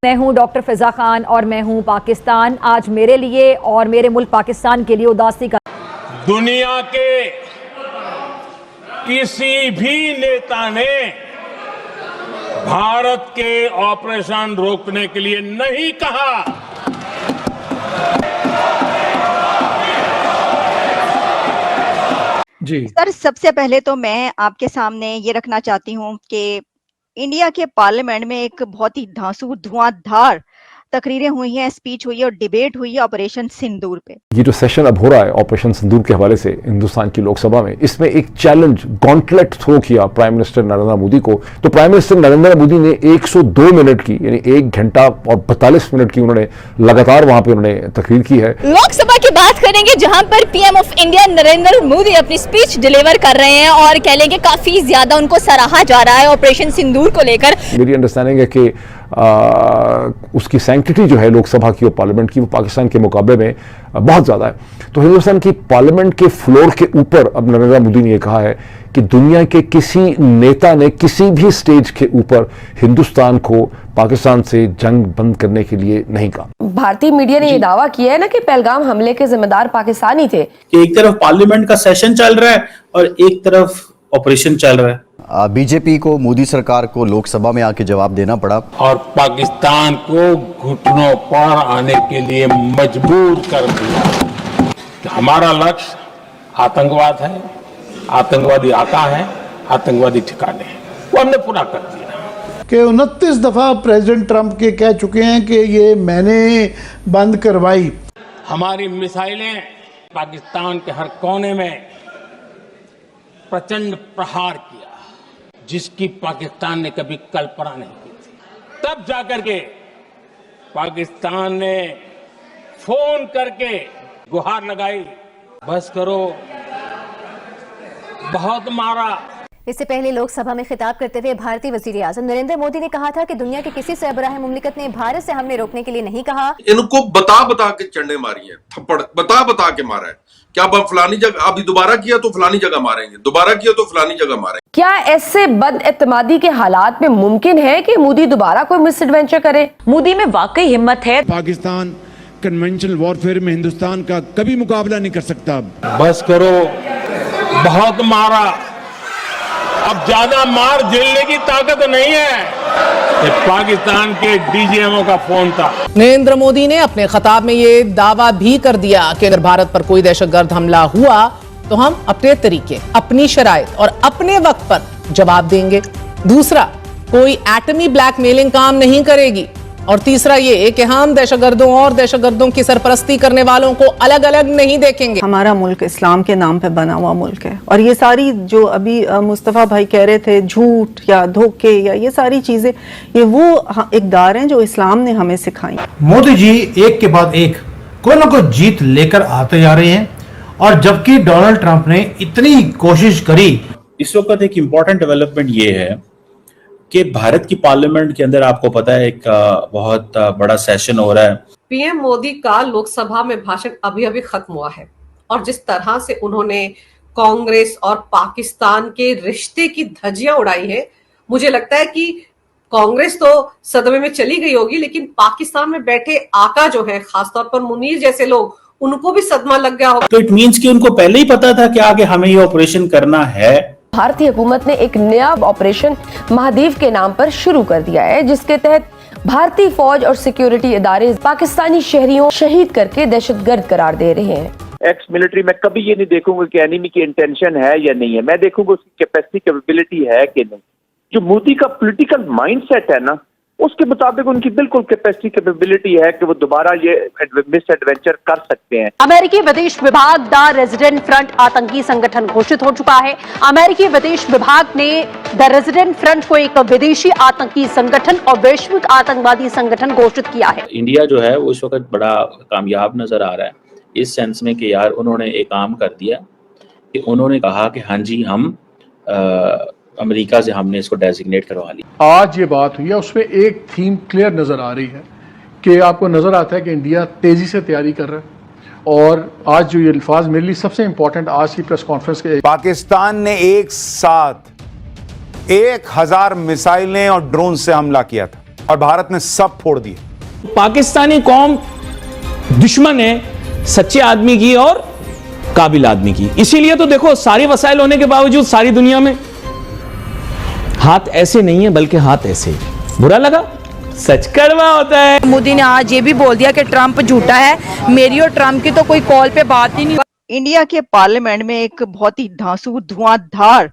मैं हूं डॉक्टर फिजा खान और मैं हूं पाकिस्तान। आज मेरे लिए और मेरे मुल्क पाकिस्तान के लिए उदासी का दुनिया के किसी भी नेता ने भारत के ऑपरेशन रोकने के लिए नहीं कहा। जी सर, सबसे पहले तो मैं आपके सामने ये रखना चाहती हूँ कि इंडिया के पार्लियामेंट में एक बहुत ही धांसू धुआंधार तकरीरें हुई हैं, स्पीच हुई है और डिबेट हुई है ऑपरेशन सिंदूर पे। ये जो सेशन अब हो रहा है ऑपरेशन सिंदूर के हवाले से हिंदुस्तान की लोकसभा में, इसमें एक चैलेंज गॉन्टलेट थ्रो किया प्राइम मिनिस्टर नरेंद्र मोदी को। तो प्राइम मिनिस्टर नरेंद्र मोदी ने 102 मिनट की, यानी 1 घंटा और 42 मिनट की उन्होंने लगातार वहां पे उन्होंने तकरीर की है। लोकसभा की बात करेंगे जहां पर PM of India Narendra Modi अपनी स्पीच डिलीवर कर रहे हैं और कह लेंगे काफी ज्यादा उनको सराहा जा रहा है ऑपरेशन सिंदूर को लेकर। मेरी अंडरस्टैंडिंग है कि उसकी सैंक्टिटी जो है लोकसभा की और पार्लियामेंट की, वो पाकिस्तान के मुकाबले में बहुत ज़्यादा है। तो हिंदुस्तान की पार्लियामेंट के फ्लोर के ऊपर अब नरेंद्र मोदी ने यह कहा है कि दुनिया के किसी नेता ने किसी भी स्टेज के ऊपर हिंदुस्तान को पाकिस्तान से जंग बंद करने के लिए नहीं कहा। भारतीय मीडिया ने यह दावा किया है ना कि पहलगाम हमले के जिम्मेदार पाकिस्तानी थे। कि एक तरफ पार्लियामेंट का सेशन चल रहा है और एक तरफ ऑपरेशन चल रहा है। बीजेपी को, मोदी सरकार को लोकसभा में आके जवाब देना पड़ा और पाकिस्तान को घुटनों पर आने के लिए मजबूर कर दिया। हमारा लक्ष्य आतंकवाद है, आतंकवादी आता है, आतंकवादी ठिकाने हैं, वो हमने पूरा कर दिया। कि 29 दफा प्रेसिडेंट ट्रंप के कह चुके हैं कि ये मैंने बंद करवाई। हमारी मिसाइलें पाकिस्तान के हर कोने में प्रचंड प्रहार किया, जिसकी पाकिस्तान ने कभी कल्पना नहीं की थी। तब जाकर के पाकिस्तान ने फोन करके गुहार लगाई, बस करो, बहुत मारा। इससे पहले लोकसभा में खिताब करते हुए भारतीय वजीर-ए-आज़म नरेंद्र मोदी ने कहा था कि दुनिया के किसी सरबराह मुमलिकत ने भारत से हमले रोकने के लिए नहीं कहा। इनको बता के चंडे मारी है, थप्पड़ बता के मारा है। क्या अब फलानी जगह, अभी दोबारा किया तो फलानी जगह मारेंगे, दोबारा किया तो फलानी जगह मारेंगे। क्या ऐसे बदएतमादी के हालात में मुमकिन है कि मोदी दोबारा कोई मिस एडवेंचर करे? मोदी में वाकई हिम्मत है। पाकिस्तान कन्वेंशनल वॉरफेयर में हिंदुस्तान का कभी मुकाबला नहीं कर सकता। बस करो, बहुत मारा, अब ज्यादा मार झेलने की ताकत नहीं है। ये पाकिस्तान के डीजीएमओ का फोन था। नरेंद्र मोदी ने अपने खिताब में ये दावा भी कर दिया कि अगर भारत पर कोई दहशतगर्द हमला हुआ तो हम अपने तरीके, अपनी शराइत और अपने वक्त पर जवाब देंगे। दूसरा, कोई एटमी ब्लैकमेलिंग काम नहीं करेगी। और तीसरा ये कि हम दहशतगर्दों और दहशतगर्दों की सरपरस्ती करने वालों को अलग अलग नहीं देखेंगे। हमारा मुल्क इस्लाम के नाम पे बना हुआ मुल्क है और ये सारी जो अभी मुस्तफ़ा भाई कह रहे थे झूठ या धोखे या ये सारी चीजें, ये वो इक़दार हैं जो इस्लाम ने हमें सिखाई। मोदी जी एक के बाद एक कोई ना कोई जीत लेकर आते जा रहे हैं और जबकि डोनाल्ड ट्रंप ने इतनी कोशिश करी। इस वक्त एक इम्पॉर्टेंट डेवलपमेंट ये है कि भारत की पार्लियामेंट के अंदर आपको पता है एक बहुत बड़ा सेशन हो रहा है। पीएम मोदी का लोकसभा में भाषण अभी अभी खत्म हुआ है और जिस तरह से उन्होंने कांग्रेस और पाकिस्तान के रिश्ते की धज्जियां उड़ाई है, मुझे लगता है कि कांग्रेस तो सदमे में चली गई होगी, लेकिन पाकिस्तान में बैठे आका जो है, खासतौर पर मुनीर जैसे लोग, उनको भी सदमा लग गया होगा। तो इट मींस कि उनको पहले ही पता था कि आगे हमें ये ऑपरेशन करना है। भारतीय हुकूमत ने एक नया ऑपरेशन महाद्वीप के नाम पर शुरू कर दिया है, जिसके तहत भारतीय फौज और सिक्योरिटी इदारे पाकिस्तानी शहरियों शहीद करके दहशतगर्द करार दे रहे हैं। एक्स मिलिट्री में कभी ये नहीं देखूंगा कि एनिमी की इंटेंशन है या नहीं है, मैं देखूंगा उसकी कैपेसिटी कैपेबिलिटी है कि नहीं। जो मोदी का पॉलिटिकल माइंडसेट है ना, उसके मुताबिक उनकी बिल्कुल कैपेसिटी कैपेबिलिटी है कि वो दोबारा ये मिस एडवेंचर कर सकते हैं। अमेरिकी विदेश विभाग द रेजिडेंट फ्रंट आतंकी संगठन घोषित हो चुका है। अमेरिकी विदेश विभाग ने द रेजिडेंट फ्रंट को एक विदेशी आतंकी संगठन और वैश्विक आतंकवादी संगठन घोषित किया है। इंडिया जो है वो इस वक्त बड़ा कामयाब नजर आ रहा है, इस सेंस में कि यार उन्होंने एक काम कर दिया कि उन्होंने कहा कि हाँ जी, हम अमेरिका से हमने इसको डेजिग्नेट करवा लिया। आज ये बात हुई है, उसमें एक थीम क्लियर नजर आ रही है कि आपको नजर आता है कि इंडिया तेजी से तैयारी कर रहा है। और आज जो ये अल्फाज मेरे लिए सबसे इंपॉर्टेंट आज की प्रेस कॉन्फ्रेंस के, पाकिस्तान ने एक साथ 1000 मिसाइलें और ड्रोन से हमला किया था। और भारत ने सब फोड़ दिए। पाकिस्तानी कौम दुश्मन है सच्चे आदमी की और काबिल आदमी की। इसीलिए तो देखो सारी वसाइल होने के बावजूद सारी दुनिया में हाथ ऐसे नहीं है बल्कि हाथ ऐसे। बुरा लगा? सच कड़वा होता है। मोदी ने आज ये भी बोल दिया कि ट्रंप झूठा है। मेरी और ट्रंप की तो कोई कॉल पे बात ही नहीं। इंडिया के पार्लियामेंट में एक बहुत ही धांसू धुआंधार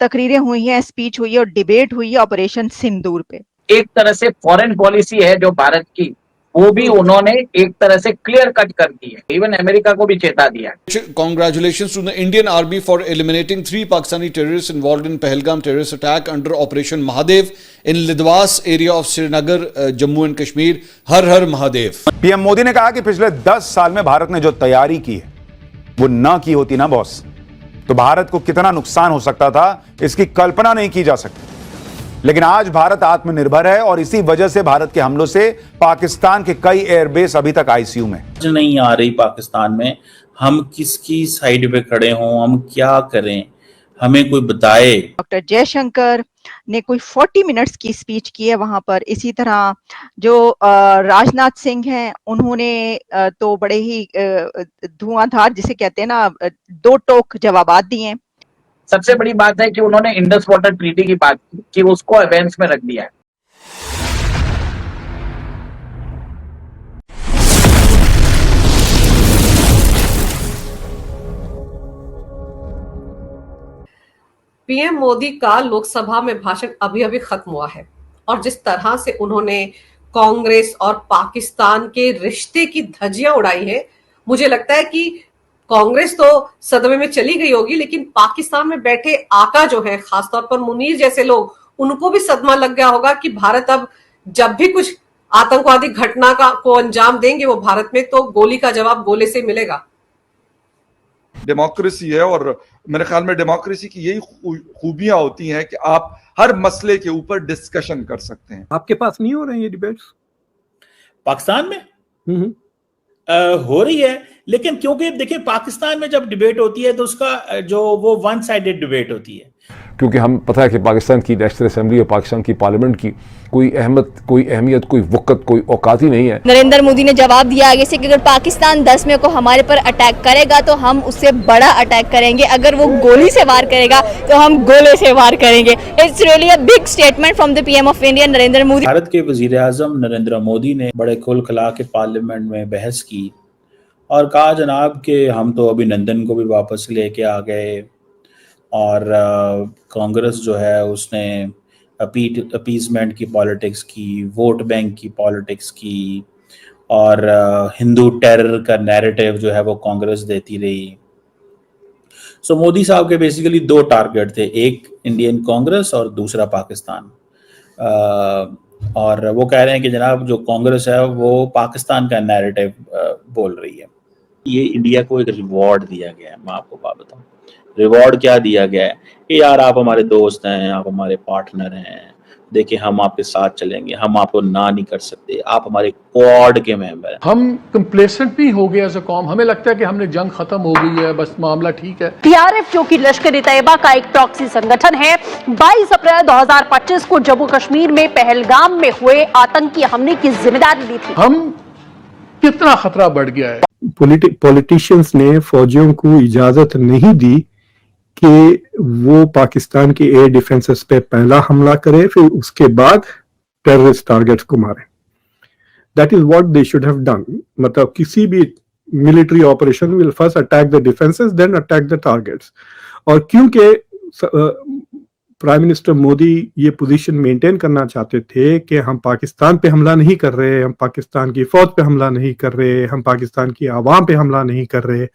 तकरीरें हुई हैं, स्पीच हुई है और डिबेट हुई है ऑपरेशन सिंदूर पे। एक तरह से फॉरेन पॉलिसी है जो भारत की, वो भी उन्होंने एक तरह से क्लियर कट कर दी है, इवन अमेरिका को भी चेता दिया। Congratulations to the Indian Army for eliminating 3 Pakistani terrorists involved in Pahalgam terrorist attack under Operation Mahadev in Lidwas area of Srinagar, Jammu and Kashmir. Her her Mahadev. PM Modi ने कहा कि पिछले 10 साल में भारत ने जो तैयारी की है वो ना की होती ना बॉस, तो भारत को कितना नुकसान हो सकता था इसकी कल्पना नहीं की जा सकती। लेकिन आज भारत आत्मनिर्भर है और इसी वजह से भारत के हमलों से पाकिस्तान के कई एयरबेस अभी तक आईसीयू में नहीं आ रही। पाकिस्तान में हम किसकी साइड पे खड़े हों, हम क्या करें, हमें कोई बताए। डॉक्टर जयशंकर ने कोई 40 मिनट्स की स्पीच की है वहां पर। इसी तरह जो राजनाथ सिंह हैं, उन्होंने तो बड़े ही धुआंधार जिसे कहते हैं ना, दो टोक जवाबात दिए। सबसे बड़ी बात है कि उन्होंने इंडस वाटर ट्रीटी की बात की कि उसको अवेंस में रख दिया है। पीएम मोदी का लोकसभा में भाषण अभी अभी खत्म हुआ है और जिस तरह से उन्होंने कांग्रेस और पाकिस्तान के रिश्ते की धज्जियां उड़ाई है, मुझे लगता है कि कांग्रेस तो सदमे में चली गई होगी, लेकिन पाकिस्तान में बैठे आका जो है, खासतौर पर मुनीर जैसे लोग, उनको भी सदमा लग गया होगा कि भारत अब जब भी कुछ आतंकवादी घटना को अंजाम देंगे वो भारत में, तो गोली का जवाब गोले से मिलेगा। डेमोक्रेसी है और मेरे ख्याल में डेमोक्रेसी की यही खूबियां होती हैं कि आप हर मसले के ऊपर डिस्कशन कर सकते हैं। आपके पास नहीं हो रहे हैं ये डिबेट्स पाकिस्तान में? हो रही है, लेकिन क्योंकि देखिए पाकिस्तान में जब डिबेट होती है तो उसका जो वो वन साइडेड डिबेट होती है, क्योंकि हम पता है कि पाकिस्तान की नेशनल असेंबली और पाकिस्तान की पार्लियामेंट की कोई अहमियत, कोई वक़्त, कोई औकात ही नहीं है। नरेंद्र मोदी ने जवाब दिया आगे से कि अगर पाकिस्तान 10 मई को हमारे पर अटैक करेगा तो हम उससे बड़ा अटैक करेंगे, अगर वो गोली से वार करेगा तो हम गोले से वार करेंगे। It's really a big statement from the PM of India Narendra Modi. Bharat के वजीर आजम नरेंद्र मोदी ने बड़े खुल खला के पार्लियामेंट में बहस की और कहा जनाब कि हम तो अभिनंदन को भी वापस लेके आ गए और कांग्रेस जो है उसने अपीजमेंट की पॉलिटिक्स की, वोट बैंक की पॉलिटिक्स की और हिंदू टेरर का नैरेटिव जो है वो कांग्रेस देती रही। सो मोदी साहब के बेसिकली 2 टारगेट थे, एक इंडियन कांग्रेस और दूसरा पाकिस्तान। और वो कह रहे हैं कि जनाब जो कांग्रेस है वो पाकिस्तान का नैरेटिव बोल रही है। ये इंडिया को एक रिवॉर्ड दिया गया है। मैं आपको बात बताऊं, रिवॉर्ड क्या दिया गया है कि यार आप हमारे दोस्त हैं, आप हमारे पार्टनर हैं, देखिए हम आपके साथ चलेंगे, हम आपको ना नहीं कर सकते, आप हमारे क्वाड के मेंबर हैं। हम कंप्लेसेंट भी हो गए एज अ कौम, हमें लगता है कि हमने जंग खत्म हो गई है, बस मामला ठीक है। PRF जो कि लश्कर-ए-तैयबा का एक प्रॉक्सी संगठन है, 22 अप्रैल 2025 को जम्मू कश्मीर में पहलगाम में हुए आतंकी हमले की जिम्मेदारी ली थी। हम कितना खतरा बढ़ गया है। पॉलिटिशियंस ने फौजियों को इजाजत नहीं दी कि वो पाकिस्तान के एयर डिफेंसेस पे पहला हमला करे, फिर उसके बाद टेररिस्ट टारगेट्स को मारे। That is what they should have done. मतलब किसी भी military operation will first attack the defences then attack the targets. और क्योंकि प्राइम मिनिस्टर मोदी ये पोजीशन मेंटेन करना चाहते थे कि हम पाकिस्तान पे हमला नहीं कर रहे, हम पाकिस्तान की फौज पे हमला नहीं कर रहे, हम पाकिस्तान की आवाम पे हमला नहीं कर रहे,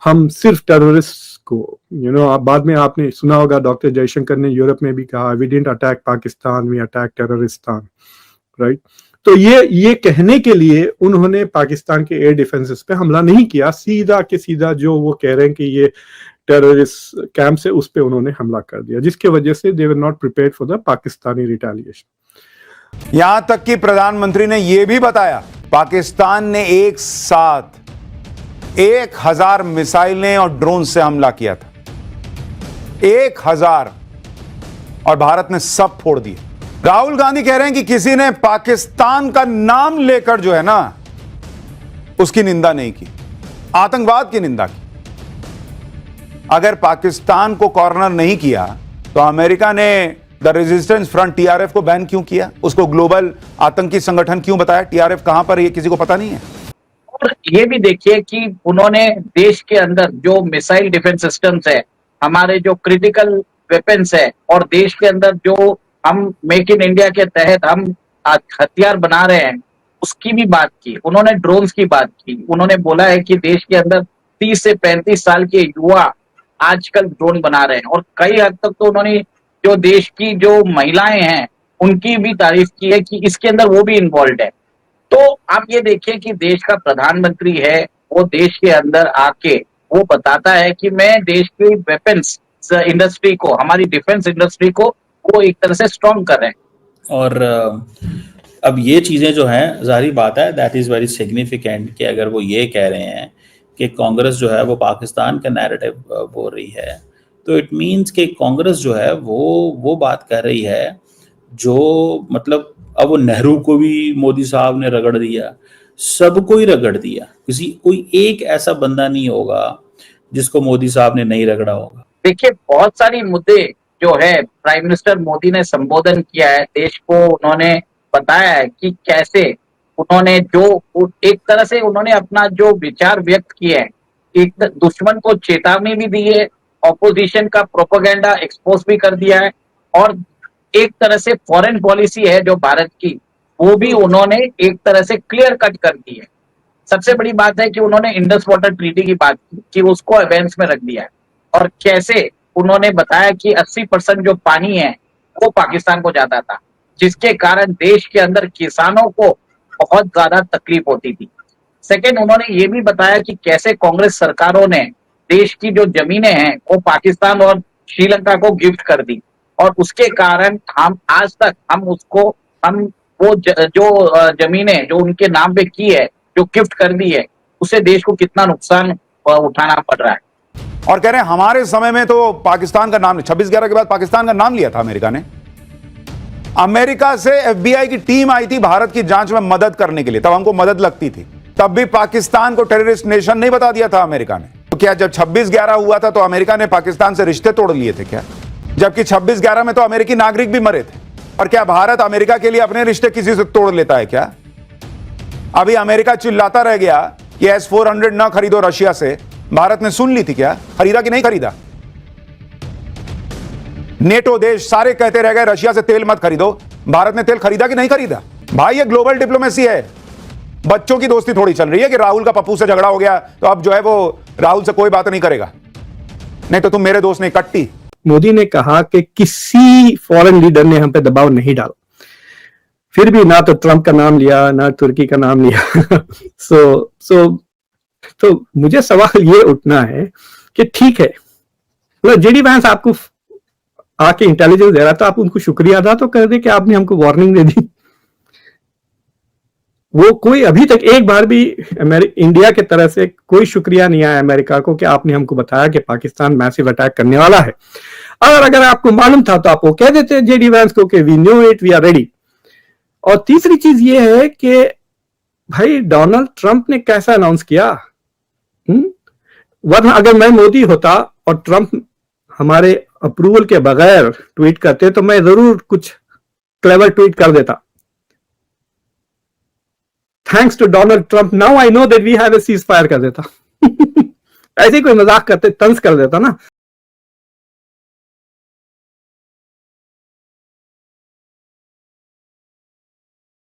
हम सिर्फ टेररिस्ट को, बाद में आपने सुना होगा डॉक्टर जयशंकर ने यूरोप में भी कहा, we didn't attack Pakistan, we attack Terroristan, right. तो ये कहने के लिए उन्होंने पाकिस्तान के एयर डिफेंसेस पे हमला नहीं किया, सीधा के सीधा जो वो कह रहे हैं कि ये टेररिस्ट कैंप से उस पे उन्होंने हमला कर दिया, जिसके वजह से they were not prepared for the Pakistani retaliation. यहां तक कि प्रधानमंत्री ने यह भी बताया पाकिस्तान ने एक साथ 1000 मिसाइलें और ड्रोन से हमला किया था, 1000, और भारत ने सब फोड़ दिए। राहुल गांधी कह रहे हैं कि किसी ने पाकिस्तान का नाम लेकर जो है ना उसकी निंदा नहीं की, आतंकवाद की निंदा की। अगर पाकिस्तान को कॉर्नर नहीं किया तो अमेरिका ने द रेजिस्टेंस फ्रंट टीआरएफ को बैन क्यों किया, उसको ग्लोबल आतंकी संगठन क्यों बताया? टीआरएफ कहां पर, ये किसी को पता नहीं है। और ये भी देखिए कि उन्होंने देश के अंदर जो मिसाइल डिफेंस सिस्टम्स है, हमारे जो क्रिटिकल वेपन्स है, और देश के अंदर जो हम मेक इन इंडिया के तहत हम हथियार बना रहे हैं, उसकी भी बात की। उन्होंने ड्रोन्स की बात की। उन्होंने बोला है कि देश के अंदर 30 से 35 साल के युवा आजकल ड्रोन बना रहे हैं, और कई हद तक तो उन्होंने जो देश की जो महिलाएं हैं उनकी भी तारीफ की है कि इसके अंदर वो भी इन्वॉल्व है। तो आप ये देखिए कि देश का प्रधानमंत्री है, वो देश के अंदर आके वो बताता है कि मैं देश की वेपन्स इंडस्ट्री को, हमारी डिफेंस इंडस्ट्री को वो एक तरह से स्ट्रॉन्ग कर रहे हैं। और अब ये चीज़ें जो हैं, जाहिर बात है दैट इज़ वेरी सिग्निफिकेंट कि अगर वो ये कह रहे हैं कि कांग्रेस जो है वो पाकिस्तान का नैरेटिव बोल रही है, तो इट मीन्स कि कांग्रेस जो है वो बात कर रही है जो मतलब अब वो नेहरू को भी मोदी साहब ने रगड़ दिया, सबको ही रगड़ दिया। कोई एक ऐसा बंदा नहीं होगा जिसको मोदी साहब ने नहीं रगड़ा होगा। देखिए बहुत सारी मुद्दे जो है प्राइम मिनिस्टर मोदी ने संबोधन किया है, देश को उन्होंने बताया है कि कैसे उन्होंने जो एक तरह से उन्होंने अपना जो विचार व्यक्त किए हैं, एक दुश्मन को चेतावनी भी दी है, ऑपोजिशन का प्रोपेगेंडा एक्सपोज भी कर दिया है, और एक तरह से फॉरेन पॉलिसी है जो भारत की, वो भी उन्होंने एक तरह से क्लियर कट कर दी है। सबसे बड़ी बात है कि उन्होंने इंडस वाटर ट्रीटी की बात की कि उसको अवेंस में रख दिया है, और कैसे उन्होंने बताया कि 80% जो पानी है वो पाकिस्तान को जाता था, जिसके कारण देश के अंदर किसानों को बहुत ज्यादा तकलीफ होती थी। सेकेंड, उन्होंने ये भी बताया कि कैसे कांग्रेस सरकारों ने देश की जो जमीनें हैं वो पाकिस्तान और श्रीलंका को गिफ्ट कर दी, और उसके कारण हम आज तक वो जो जमीनें जो उनके नाम पे की है, जो गिफ्ट कर दी है, उससे देश को कितना नुकसान उठाना पड़ रहा है। और कह रहे हैं हमारे समय में तो पाकिस्तान का नाम, 26/11 के बाद पाकिस्तान का नाम लिया था अमेरिका ने। अमेरिका से FBI की टीम आई थी भारत की जांच में मदद करने के लिए, तब हमको मदद लगती थी, तब भी पाकिस्तान को टेररिस्ट नेशन नहीं बता दिया था अमेरिका ने। तो क्या जब 26/11 हुआ था तो अमेरिका ने पाकिस्तान से रिश्ते तोड़ लिए थे क्या? जबकि 26/11 में तो अमेरिकी नागरिक भी मरे थे। और क्या भारत अमेरिका के लिए अपने रिश्ते किसी से तोड़ लेता है क्या? अभी अमेरिका चिल्लाता रह गया कि S-400 ना खरीदो रशिया से, भारत ने सुन ली थी क्या? खरीदा कि नहीं खरीदा? नेटो देश सारे कहते रह गए रशिया से तेल मत खरीदो, भारत ने तेल खरीदा कि नहीं खरीदा? भाई ये ग्लोबल डिप्लोमेसी है, बच्चों की दोस्ती थोड़ी चल रही है कि राहुल का पप्पू से झगड़ा हो गया तो अब जो है वो राहुल से कोई बात नहीं करेगा, नहीं तो तुम मेरे दोस्त नहीं। कट्टी मोदी ने कहा कि किसी फॉरेन लीडर ने हम पे दबाव नहीं डाला, फिर भी ना तो ट्रंप का नाम लिया ना तुर्की का नाम लिया। तो मुझे सवाल ये उठना है कि ठीक है, मतलब जेडी वैंस आपको आके इंटेलिजेंस दे रहा था, आप उनको शुक्रिया अदा तो कर दे कि आपने हमको वार्निंग दे दी। वो कोई अभी तक एक बार भी इंडिया के तरह से कोई शुक्रिया नहीं आया अमेरिका को कि आपने हमको बताया कि पाकिस्तान मैसिव अटैक करने वाला है। अगर आपको मालूम था तो आप वो कह देते जेडी वैंस को कि we know it, we are ready. और तीसरी चीज ये है कि भाई डोनाल्ड ट्रंप ने कैसा अनाउंस किया, वरना अगर मैं मोदी होता और ट्रंप हमारे अप्रूवल के बगैर ट्वीट करते तो मैं जरूर कुछ क्लेवर ट्वीट कर देता। Thanks to Donald Trump now I know that we have a ceasefire कर देता। ऐसे कोई मजाक करते तंज कर देता ना।